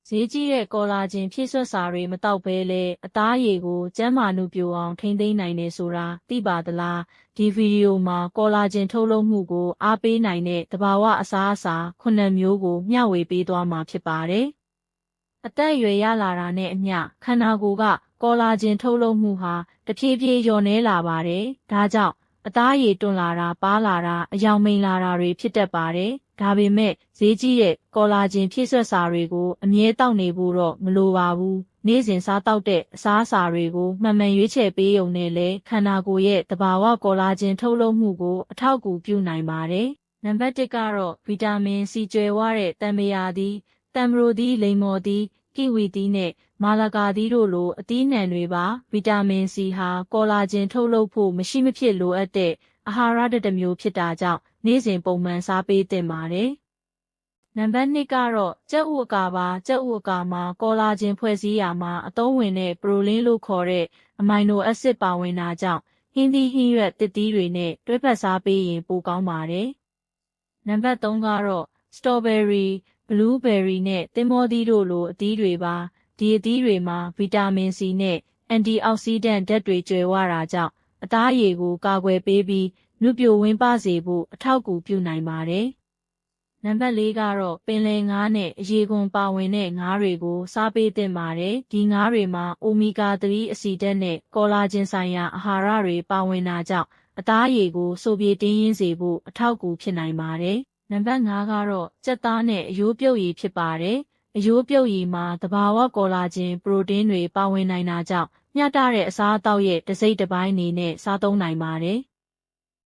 ဈေးကြီးတဲ့ကောလာဂျင်ဖြည့်စွက်စာတွေမတောက်ဘဲလဲအသားရည်ကိုကျန်းမာနုပြိုအောင်ထိန်းသိမ်းနိုင်တယ်ဆိုတာသိပါသလားဒီဗီဒီယိုမှာကောလာဂျင်ထုတ်လုပ်မှုကိုအားပေးနိုင်တဲ့သဘာဝအစားအစာ9မျိုးကိုမျှဝေပေးသွားမှာဖြစ်ပါတယ်အသက်အရွယ်ရလာတာနဲ့အမျှခန္ဓာကိုယ်ကကောလာဂျင်ထုတ်လုပ်မှုဟာတဖြည်းဖြည်းလျော့နည်းလာပါတယ်ဒါကြောင့်အသားရည်တွန်းလာတာပါလာတာအယောင်မိန်လာတာတွေဖြစ်တတ်ပါတယ်ဒါပေမဲ့ဈေးကြီးတဲ့ကောလာဂျင်ဖြည့်စွက်စာတွေကိုအမြဲတောက်နေဖို့တော့မလိုပါဘူးနေ့စဉ်စားတောက်တဲ့အစားအစာတွေကိုမှန်မှန်ရွေးချယ်ပေးရုံနဲ့လည်းခန္ဓာကိုယ်ရဲ့သဘာဝကောလာဂျင်ထုတ်လုပ်မှုကိုအထောက်အကူပြုနိုင်ပါတယ်နံပါတ်1ကတော့ဗီတာမင်စီကျွဲဝတဲ့တံမယာသီးတံမရိုသီးလိမ္မော်သီးကီဝီသီးနဲ့မာလကာသီးတို့လိုအသီးနှံတွေပါဗီတာမင်စီဟာကောလာဂျင်ထုတ်လုပ်ဖို့မရှိမဖြစ်လိုအပ်တဲ့အာဟာရတစ်မျိုးဖြစ်တာကြောင့်နေ့စဉ်ပုံမှန်စားပေးသင့်ပါတယ်နံပါတ်2ကတော့ကြက်ဥအကာပါကြက်ဥအကာမှာကောလာဂျင်ဖွဲ့စည်းရာမှာအသုံးဝင်တဲ့ပရိုလင်းလို့ခေါ်တဲ့အမိုင်နိုအက်ဆစ်ပါဝင်တာကြောင့်ဟင်းသီးဟင်းရွက်သစ်သီးတွေနဲ့တွဲဖက်စားပေးရင်ပိုကောင်းပါတယ်နံပါတ်3ကတော့စတော်ဘယ်ရီဘလူးဘယ်ရီနဲ့သင်္ဘောသီးတို့လိုအသီးတွေပါဒီအသီးတွေမှာဗီတာမင်စီနဲ့အန်တီအောက်ဆီဒန့်ဓာတ်တွေကျွဲဝတာကြောင့်အသားရည်ကိုကာကွယ်ပေးပြီးနုပြိုဝင်းပစေဖို့အထောက်အကူပြုနိုင်ပါတယ်နံပါတ်4ကတော့ပင်လယ်ငါးနဲ့အရေခွန်ပါဝင်တဲ့ငါးတွေကိုစားပေးသင့်ပါတယ်ဒီငါးတွေမှာအိုမီဂါ3အဆီဓာတ်နဲ့ကောလာဂျင်ဆိုင်ရာအာဟာရတွေပါဝင်တာကြောင့်အသားရည်ကိုဆိုပြေတင်းရင်းစေဖို့အထောက်အကူဖြစ်နိုင်ပါတယ်နံပါတ်5ကတော့ကြက်သားနဲ့အရိုးပြုတ်ရည်ဖြစ်ပါတယ်အရိုးပြုတ်ရည်မှာသဘာဝကောလာဂျင်ပရိုတင်းတွေပါဝင်နိုင်တာကြောင့်မျှတတဲ့အစားအသောက်ရဲ့တစ်စိတ်တစ်ပိုင်းအနေနဲ့စားသုံးနိုင်ပါတယ်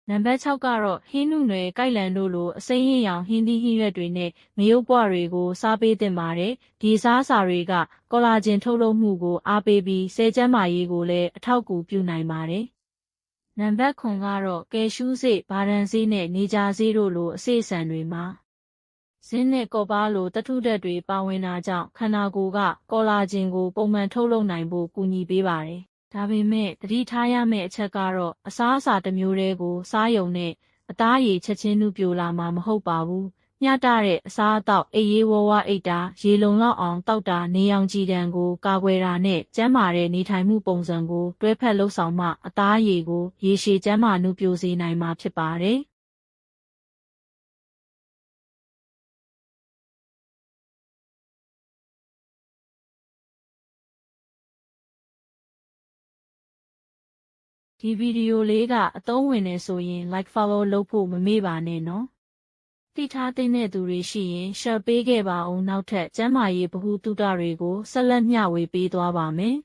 နံပါတ်6ကတော့ဟင်းနုနယ်ကိုက်လန်တို့လိုအစိမ်းဟင်းရောင်ဟင်းသီးဟင်းရွက်တွေနဲ့ငရုတ်ပွားတွေကိုစားပေးသင့်ပါတယ်ဒီအစားအစာတွေကကောလာဂျင်ထုတ်လုပ်မှုကိုအားပေးပြီးဆဲကျန်းမာရေးကိုလည်းအထောက်အကူပြုနိုင်ပါတယ်နံပါတ်9ကတော့ကယ်ရှူးဆေးဘာဒန်ဆေးနဲ့နေကြာဆေးတို့လိုအစိအစံတွေမှာဇင်းနဲ့ကော်ပါလိုသတ္ထုဓာတ်တွေပါဝင်တာကြောင့်ခန္ဓာကိုယ်ကကောလာဂျင်ကိုပုံမှန်ထုတ်လုပ်နိုင်ဖို့ကူညီပေးပါတယ်ဒါပေမဲ့သတိထားရမယ့်အချက်ကတော့အစားအစာတစ်မျိုးတည်းကိုစားရုံနဲ့အသားရည်ချက်ချင်းနုပြိုလာမှာမဟုတ်ပါဘူးမျှတတဲ့အစားအသောက်အိပ်ရေးဝဝအိတ်တာရေလုံလောက်အောင်တောက်တာနေအောင်ကြည်တံကိုကာကွယ်တာနဲ့ကျန်းမာတဲ့နေထိုင်မှုပုံစံကိုတွဲဖက်လှုပ်ဆောင်မှအသားရည်ကိုရေရှည်ကျန်းမာနုပြိုစေနိုင်မှာဖြစ်ပါတယ်ဒီဗီဒီယိုလေးကအသုံးဝင်နေဆိုရင် like follow လုပ်ဖို့မမေ့ပါနဲ့နော်သိထားသင့်တဲ့သူတွေရှိရင် share ပေးခဲ့ပါဦးနောက်ထပ်ကျန်းမာရေးဗဟုသုတတွေကိုဆက်လက်မျှဝေပေးသွားပါမယ်